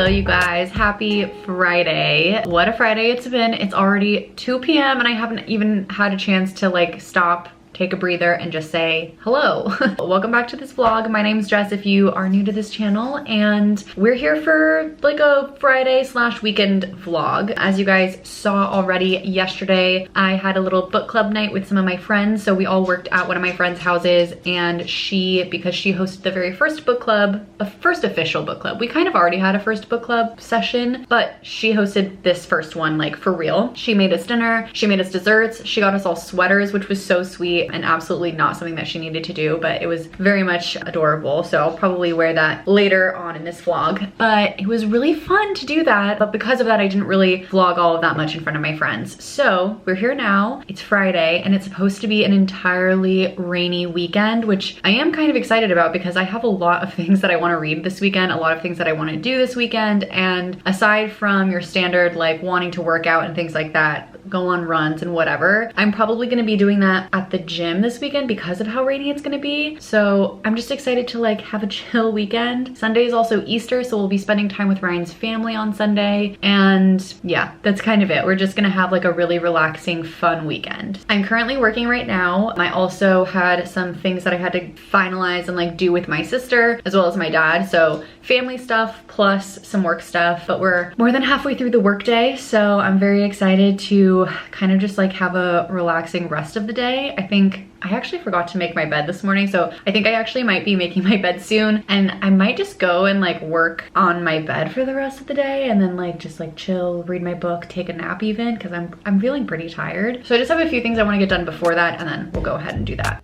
Hello you guys, happy Friday. What a Friday it's been. It's already 2 p.m. and I haven't even had a chance to like stop, take a breather, and just say hello. Welcome back to this vlog. My name's Jess if you are new to this channel, and we're here for like a Friday slash weekend vlog. As you guys saw already yesterday, I had a little book club night with some of my friends. So we all worked at one of my friends' houses, and because she hosted the very first book club, a first official book club. We kind of already had a first book club session, but she hosted this first one like for real. She made us dinner, she made us desserts, she got us all sweaters, which was so sweet and absolutely not something that she needed to do, but it was very much adorable. So I'll probably wear that later on in this vlog. But it was really fun to do that. But because of that, I didn't really vlog all of that much in front of my friends. So we're here now. It's Friday and it's supposed to be an entirely rainy weekend, which I am kind of excited about because I have a lot of things that I want to read this weekend, a lot of things that I want to do this weekend. And aside from your standard like wanting to work out and things like that, go on runs and whatever, I'm probably going to be doing that at the gym this weekend because of how rainy it's going to be. So I'm just excited to like have a chill weekend. Sunday is also Easter, so we'll be spending time with Ryan's family on Sunday. And yeah, that's kind of it. We're just going to have like a really relaxing, fun weekend. I'm currently working right now. I also had some things that I had to finalize and like do with my sister as well as my dad. So family stuff plus some work stuff, but we're more than halfway through the workday. So I'm very excited to kind of just like have a relaxing rest of the day. I think I actually forgot to make my bed this morning, so I think I actually might be making my bed soon, and I might just go and like work on my bed for the rest of the day and then like just like chill, read my book, take a nap even, because I'm feeling pretty tired. So I just have a few things I want to get done before that, and then we'll go ahead and do that.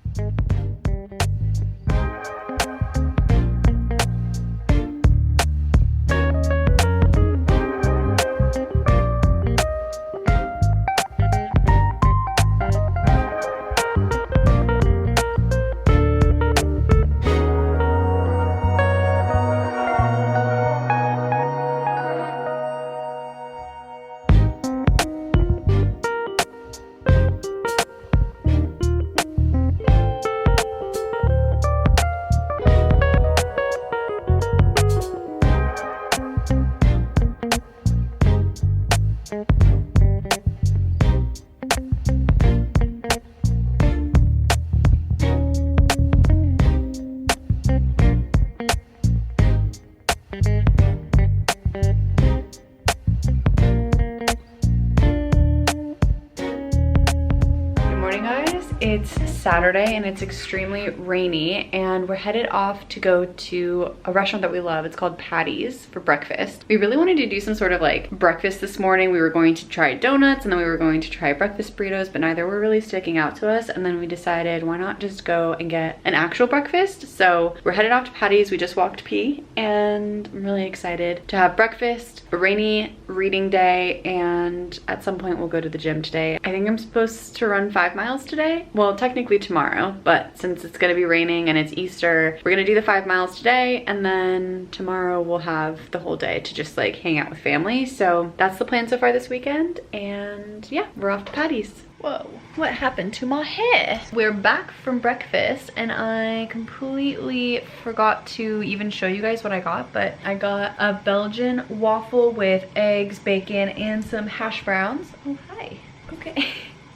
It's Saturday and it's extremely rainy, and we're headed off to go to a restaurant that we love. It's called Patty's for breakfast. We really wanted to do some sort of like breakfast this morning. We were going to try donuts and then we were going to try breakfast burritos, but neither were really sticking out to us. And then we decided, why not just go and get an actual breakfast? So we're headed off to Patty's. We just walked P, and I'm really excited to have breakfast, a rainy reading day, and at some point we'll go to the gym today. I think I'm supposed to run 5 miles today. Well, technically tomorrow, but since it's gonna be raining and it's Easter, we're gonna do the 5 miles today, and then tomorrow we'll have the whole day to just like hang out with family. So that's the plan so far this weekend, and yeah, we're off to Patty's. Whoa, what happened to my hair? We're back from breakfast and I completely forgot to even show you guys what I got, but I got a Belgian waffle with eggs, bacon, and some hash browns. Oh, hi. Okay,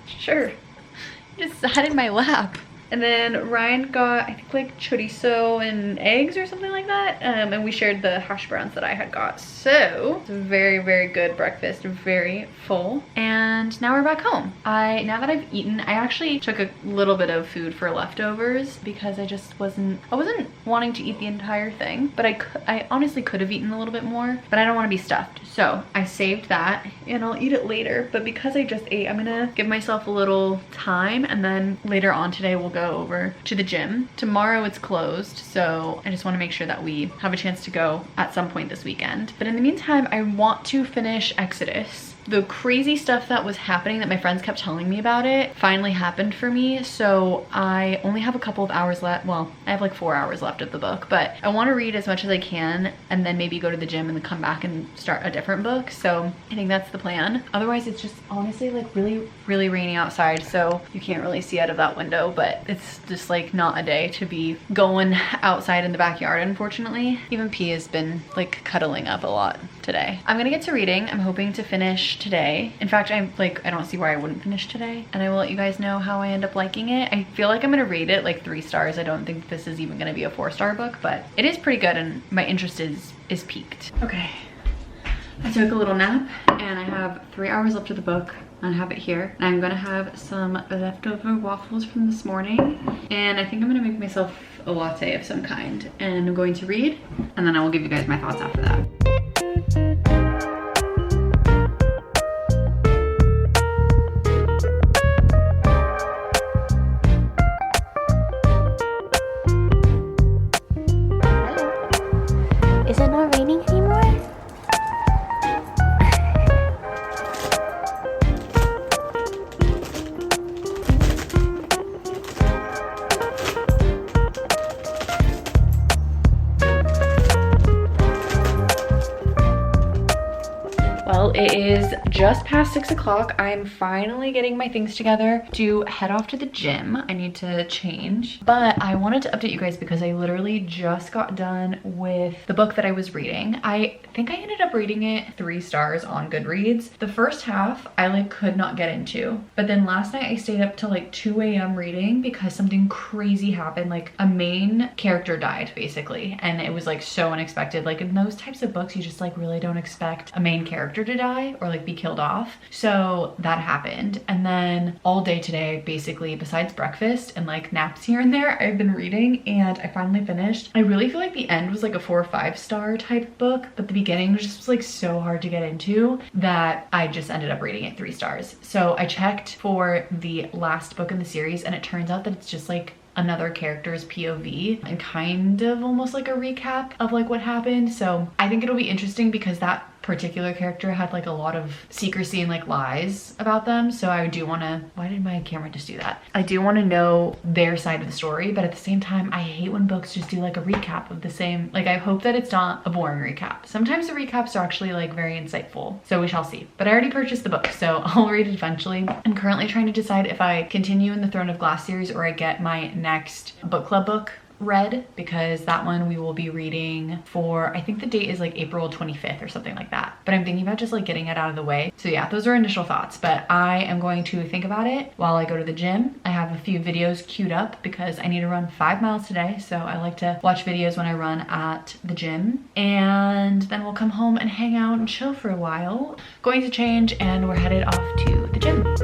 sure. Just sat in my lap. And then Ryan got, I think, like chorizo and eggs or something like that. And we shared the hash browns that I had got. So it's a very, very good breakfast, very full. And now we're back home. Now that I've eaten, I actually took a little bit of food for leftovers because I wasn't wanting to eat the entire thing, but I honestly could have eaten a little bit more, but I don't want to be stuffed. So I saved that and I'll eat it later. But because I just ate, I'm gonna give myself a little time, and then later on today we'll go over to the gym. Tomorrow it's closed, so I just want to make sure that we have a chance to go at some point this weekend. But in the meantime, I want to finish Exodus. The crazy stuff that was happening that my friends kept telling me about it finally happened for me. So I only have a couple of hours left. Well, I have like 4 hours left of the book, but I want to read as much as I can and then maybe go to the gym and then come back and start a different book. So I think that's the plan. Otherwise, it's just honestly like really, really rainy outside. So you can't really see out of that window, but it's just like not a day to be going outside in the backyard, unfortunately. Even P has been like cuddling up a lot today. I'm gonna get to reading. I'm hoping to finish today. In fact, I don't see why I wouldn't finish today, and I will let you guys know how I end up liking it. I feel like I'm gonna rate it like 3 stars. I don't think this is even gonna be a 4-star book, but it is pretty good and my interest is piqued. Okay, I took a little nap and I have 3 hours left of the book. I have it here. And I'm gonna have some leftover waffles from this morning, and I think I'm gonna make myself a latte of some kind, and I'm going to read, and then I will give you guys my thoughts after that. Is it not raining anymore? Well, it is just past 6 o'clock. I'm finally getting my things together to head off to the gym. I need to change, but I wanted to update you guys because I literally just got done with the book that I was reading. I think I ended up reading it 3 stars on Goodreads. The first half I like could not get into, but then last night I stayed up till like 2 a.m. reading because something crazy happened. Like a main character died basically, and it was like so unexpected. Like in those types of books, you just like really don't expect a main character to die or like be killed off. So that happened, and then all day today basically, besides breakfast and like naps here and there, I've been reading, and I finally finished. I really feel like the end was like a 4 or 5 star type book, but the beginning just was like so hard to get into that I just ended up reading it 3 stars. So I checked for the last book in the series, and it turns out that it's just like another character's POV and kind of almost like a recap of like what happened. So I think it'll be interesting because that particular character had like a lot of secrecy and like lies about them. So I do want to, why did my camera just do that? I do want to know their side of the story, but at the same time, I hate when books just do like a recap of the same. Like I hope that it's not a boring recap. Sometimes the recaps are actually like very insightful. So we shall see. But I already purchased the book, so I'll read it eventually. I'm currently trying to decide if I continue in the Throne of Glass series or I get my next book club book read, because that one we will be reading for, I think the date is like April 25th or something like that, but I'm thinking about just like getting it out of the way. So yeah, those are initial thoughts, but I am going to think about it while I go to the gym. I have a few videos queued up because I need to run 5 miles today, so I like to watch videos when I run at the gym, and then we'll come home and hang out and chill for a while. Going to change, and we're headed off to the gym.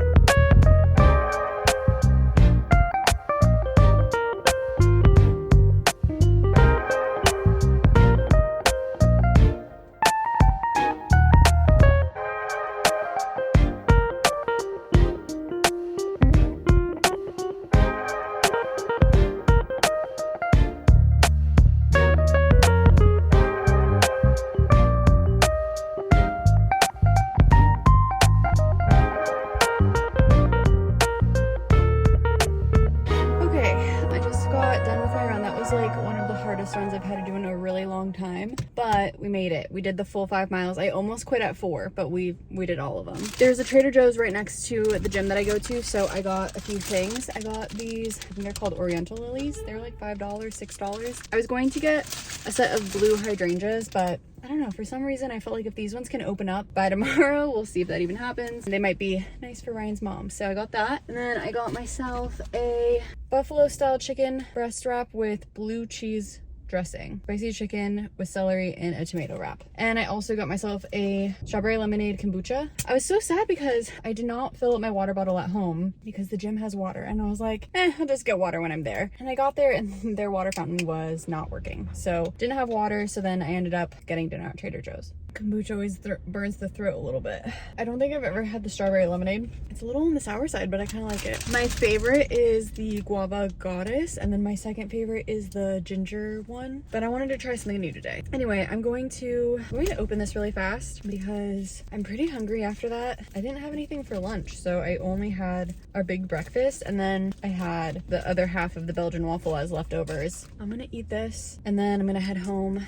runs I've had to do in a really long time, but we made it. We did the full 5 miles. I almost quit at 4, but we did all of them. There's a Trader Joe's right next to the gym that I go to, so I got a few things. I got these, I think they're called Oriental lilies. They're like $5, $6. I was going to get a set of blue hydrangeas, but I don't know, for some reason I felt like if these ones can open up by tomorrow, we'll see if that even happens. They might be nice for Ryan's mom. So I got that. And then I got myself a buffalo style chicken breast wrap with blue cheese dressing, spicy chicken with celery and a tomato wrap. And I also got myself a strawberry lemonade kombucha. I was so sad because I did not fill up my water bottle at home because the gym has water, and I was like, I'll just get water when I'm there. And I got there and their water fountain was not working, so didn't have water. So then I ended up getting dinner at Trader Joe's. Kombucha always burns the throat a little bit. I don't think I've ever had the strawberry lemonade. It's a little on the sour side, but I kind of like it. My favorite is the guava goddess, and then my second favorite is the ginger one, but I wanted to try something new today. Anyway, I'm going to open this really fast because I'm pretty hungry after that. I didn't have anything for lunch, so I only had our big breakfast, and then I had the other half of the Belgian waffle as leftovers. I'm gonna eat this, and then I'm gonna head home.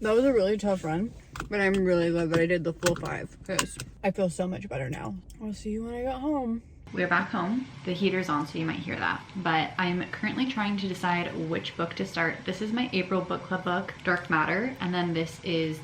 That was a really tough run, but I'm really glad that I did the full 5 because I feel so much better now. I'll see you when I get home. We're back home. The heater's on, so you might hear that. But I'm currently trying to decide which book to start. This is my April book club book, Dark Matter. And then this is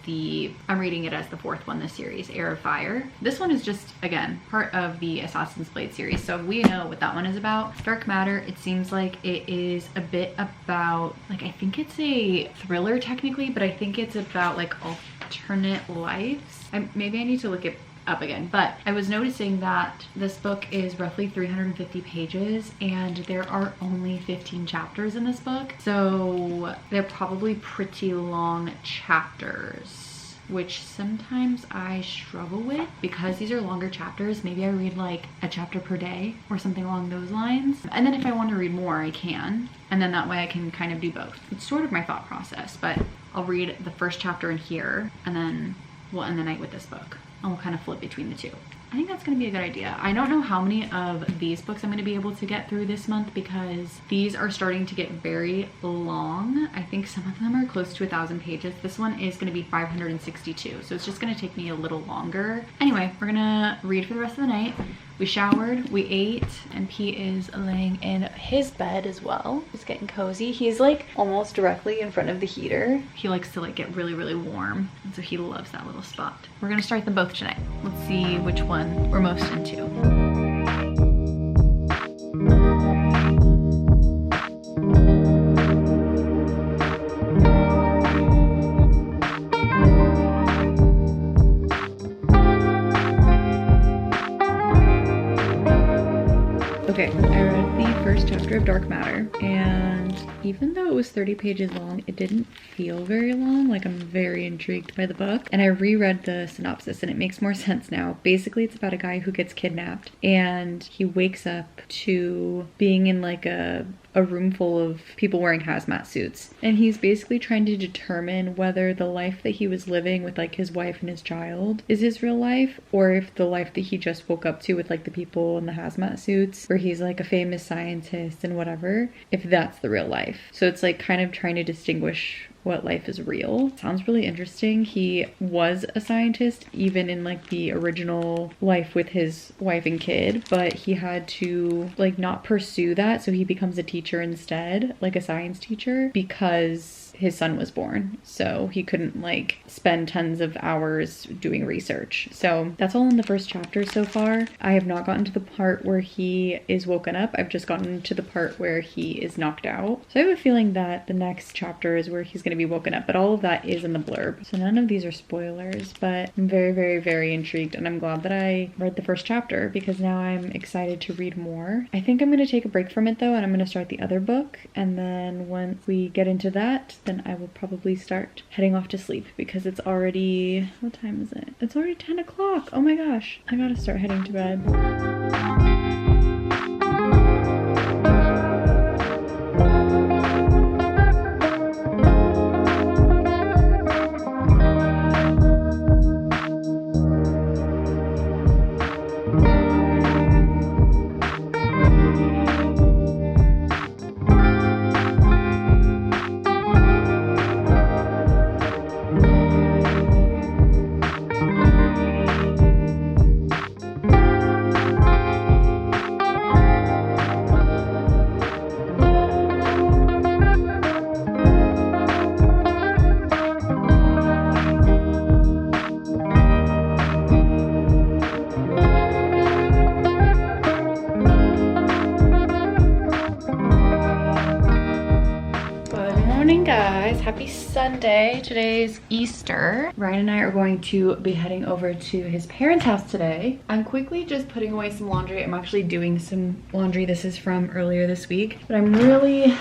I'm reading it as the 4th one this series, Heir of Fire. This one is just, again, part of the Assassin's Blade series. So we know what that one is about. Dark Matter, it seems like it is a bit about, like, I think it's a thriller technically, but I think it's about like alternate lives. Maybe I need to look it up again, but I was noticing that this book is roughly 350 pages and there are only 15 chapters in this book, so they're probably pretty long chapters, which sometimes I struggle with because these are longer chapters. Maybe I read like a chapter per day or something along those lines, and then if I want to read more I can, and then that way I can kind of do both. It's sort of my thought process, but I'll read the first chapter in here and then we'll end the night with this book. And we'll kind of flip between the two. I think that's gonna be a good idea. I don't know how many of these books I'm gonna be able to get through this month because these are starting to get very long. I think some of them are close to 1,000 pages. This one is gonna be 562, so it's just gonna take me a little longer. Anyway, we're gonna read for the rest of the night. We showered, we ate, and P is laying in his bed as well. He's getting cozy. He's like almost directly in front of the heater. He likes to like get really, really warm, and so he loves that little spot. We're gonna start them both tonight. Let's see which one we're most into. Okay, I read the first chapter of Dark Matter, and even though it was 30 pages long, it didn't feel very long. Like, I'm very intrigued by the book. And I reread the synopsis and it makes more sense now. Basically, it's about a guy who gets kidnapped and he wakes up to being in like a room full of people wearing hazmat suits. And he's basically trying to determine whether the life that he was living with like his wife and his child is his real life, or if the life that he just woke up to with like the people in the hazmat suits, where he's like a famous scientist and whatever, if that's the real life. So it's like kind of trying to distinguish what life is real. Sounds really interesting. He was a scientist even in like the original life with his wife and kid, but he had to like not pursue that, so he becomes a teacher instead, like a science teacher, because his son was born, so he couldn't like spend tons of hours doing research. So that's all in the first chapter so far. I have not gotten to the part where he is woken up. I've just gotten to the part where he is knocked out. So I have a feeling that the next chapter is where he's going to be woken up, but all of that is in the blurb. So none of these are spoilers, but I'm very, very, very intrigued, and I'm glad that I read the first chapter because now I'm excited to read more. I think I'm going to take a break from it though, and I'm going to start the other book, and then once we get into that, then I will probably start heading off to sleep because it's already, what time is it? It's already 10 o'clock. Oh my gosh, I gotta start heading to bed. guys, happy Sunday. Today's Easter. Ryan and I are going to be heading over to his parents' house today. I'm quickly just putting away some laundry. I'm actually doing some laundry. This is from earlier this week, but I'm really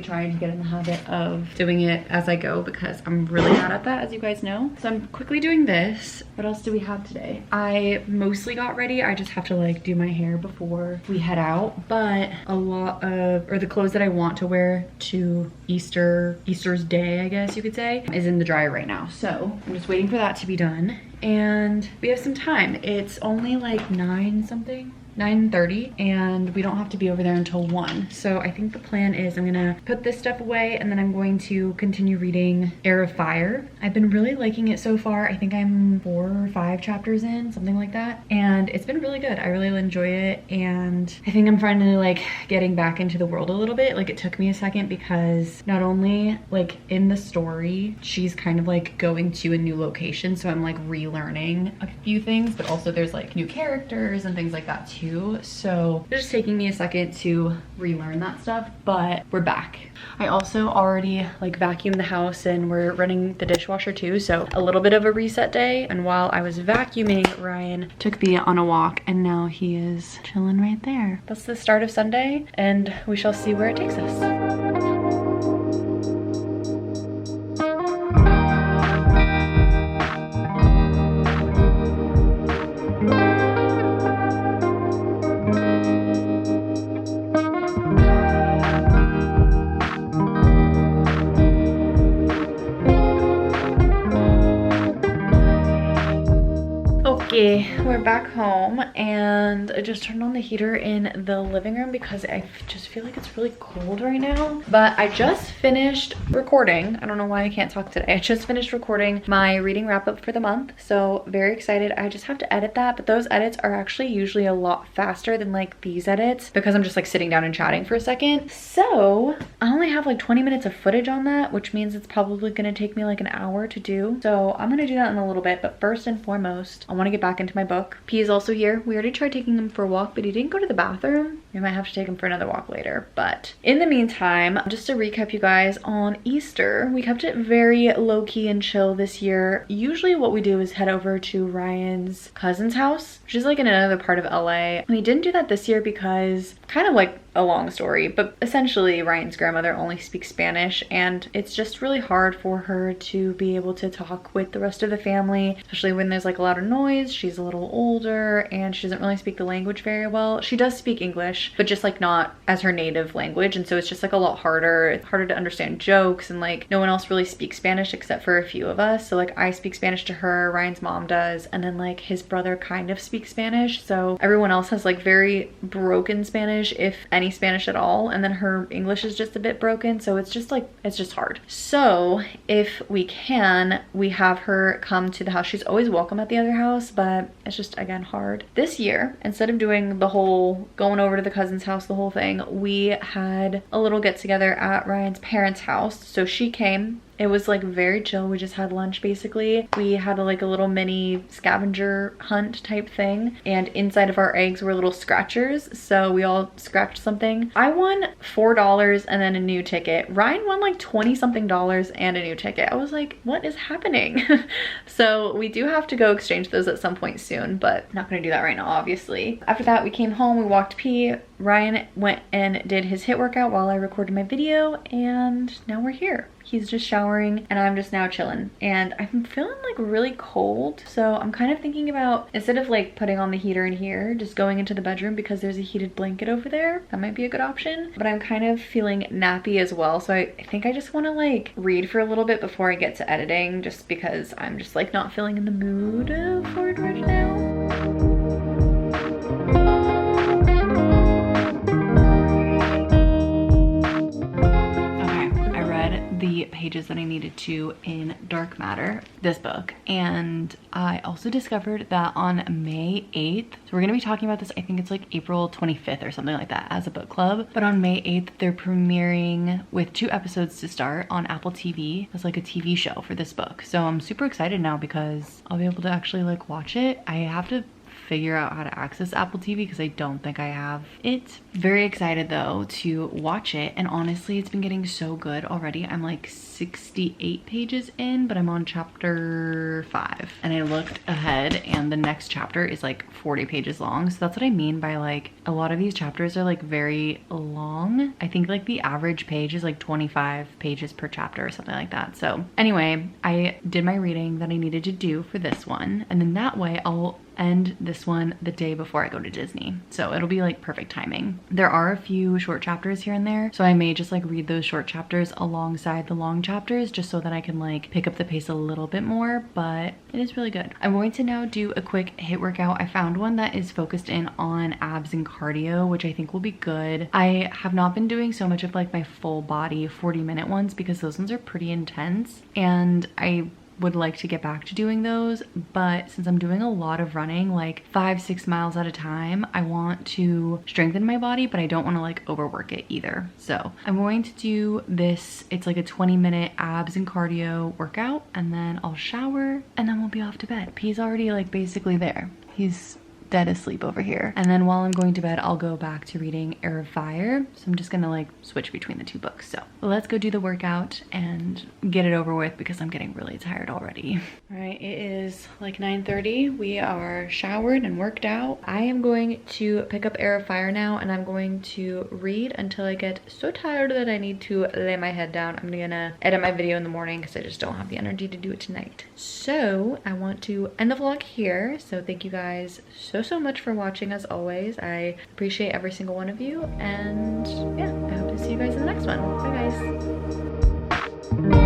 trying to get in the habit of doing it as I go because I'm really bad at that, as you guys know. So I'm quickly doing this. What else do we have today? I mostly got ready. I just have to like do my hair before we head out, but the clothes that I want to wear to Easter's day, I guess you could say, is in the dryer right now. So I'm just waiting for that to be done. And we have some time. It's only like 9:30, and we don't have to be over there until 1. So I think the plan is I'm gonna put this stuff away and then I'm going to continue reading Heir of Fire. I've been really liking it so far. I think I'm 4 or 5 chapters in, something like that. And it's been really good. I really enjoy it. And I think I'm finally like getting back into the world a little bit. Like it took me a second because not only like in the story, she's kind of like going to a new location. So I'm like relearning a few things, but also there's like new characters and things like that too. So it's just taking me a second to relearn that stuff, but we're back. I also already like vacuumed the house and we're running the dishwasher too, so a little bit of a reset day. And while I was vacuuming, Ryan took me on a walk and now he is chilling right there. That's the start of Sunday and we shall see where it takes us. We're back home and I just turned on the heater in the living room because I just feel like it's really cold right now. But I just finished recording. I don't know why I can't talk today. I just finished recording my reading wrap up for the month. So very excited. I just have to edit that, but those edits are actually usually a lot faster than like these edits because I'm just like sitting down and chatting for a second. So I only have like 20 minutes of footage on that, which means it's probably gonna take me like an hour to do. So I'm gonna do that in a little bit, but first and foremost, I wanna get back into my book. P is also here. We already tried taking him for a walk, but he didn't go to the bathroom. We might have to take him for another walk later. But in the meantime, just to recap you guys, on Easter, we kept it very low-key and chill this year. Usually what we do is head over to Ryan's cousin's house, which is like in another part of LA. We didn't do that this year because kind of like a long story, but essentially Ryan's grandmother only speaks Spanish and it's just really hard for her to be able to talk with the rest of the family, especially when there's like a lot of noise. She's a little older and she doesn't really speak the language very well. She does speak English, but just like not as her native language, and so it's just like a lot harder. It's harder to understand jokes, and like no one else really speaks Spanish except for a few of us. So like I speak Spanish to her, Ryan's mom does, and then like his brother kind of speaks Spanish. So everyone else has like very broken Spanish, if any Spanish at all, and then her English is just a bit broken, so it's just like it's just hard. So if we can, we have her come to the house. She's always welcome at the other house, but it's just again hard. This year, instead of doing the whole going over to the cousin's house, the whole thing, we had a little get together at Ryan's parents' house. So she came. It was like very chill. We just had lunch basically. We had like a little mini scavenger hunt type thing, and inside of our eggs were little scratchers, so we all scratched something. I won $4 and then a new ticket. Ryan won like 20 something dollars and a new ticket. I was like, what is happening? So we do have to go exchange those at some point soon, but not gonna do that right now, obviously. After that, we came home, we walked P. Ryan went and did his HIIT workout while I recorded my video, and now we're here. He's just showering and I'm just now chilling, and I'm feeling like really cold, so I'm kind of thinking about, instead of like putting on the heater in here, just going into the bedroom because there's a heated blanket over there. That might be a good option, but I'm kind of feeling nappy as well, so I think I just want to like read for a little bit before I get to editing, just because I'm just like not feeling in the mood for it right now. The pages that I needed to in Dark Matter, this book, and I also discovered that on May 8th, so we're gonna be talking about this, I think it's like April 25th or something like that as a book club, but on May 8th they're premiering with 2 episodes to start on Apple TV as like a TV show for this book. So I'm super excited now because I'll be able to actually like watch it. I have to figure out how to access Apple TV because I don't think I have it. Very excited though to watch it, and honestly it's been getting so good already. I'm like 68 pages in, but I'm on chapter 5, and I looked ahead and the next chapter is like 40 pages long. So that's what I mean by like a lot of these chapters are like very long. I think like the average page is like 25 pages per chapter or something like that. So anyway, I did my reading that I needed to do for this one, and then that way I'll end this one the day before I go to Disney. So it'll be like perfect timing. There are a few short chapters here and there, so I may just like read those short chapters alongside the long chapters just so that I can like pick up the pace a little bit more, but it is really good. I'm going to now do a quick HIIT workout. I found one that is focused in on abs and cardio, which I think will be good. I have not been doing so much of like my full body 40-minute ones because those ones are pretty intense, and I would like to get back to doing those, but since I'm doing a lot of running, like 5-6 miles at a time, I want to strengthen my body, but I don't want to like overwork it either. So I'm going to do this. It's like a 20-minute abs and cardio workout, and then I'll shower and then we'll be off to bed. He's already like basically there. He's dead asleep over here. And then while I'm going to bed, I'll go back to reading Air of Fire. So I'm just gonna like switch between the two books. So let's go do the workout and get it over with because I'm getting really tired already. All right, it is like 9:30. We are showered and worked out. I am going to pick up Air of Fire now, and I'm going to read until I get so tired that I need to lay my head down. I'm gonna edit my video in the morning because I just don't have the energy to do it tonight. So I want to end the vlog here. So thank you guys so much for watching as always. I appreciate every single one of you, and yeah, I hope to see you guys in the next one. Bye guys.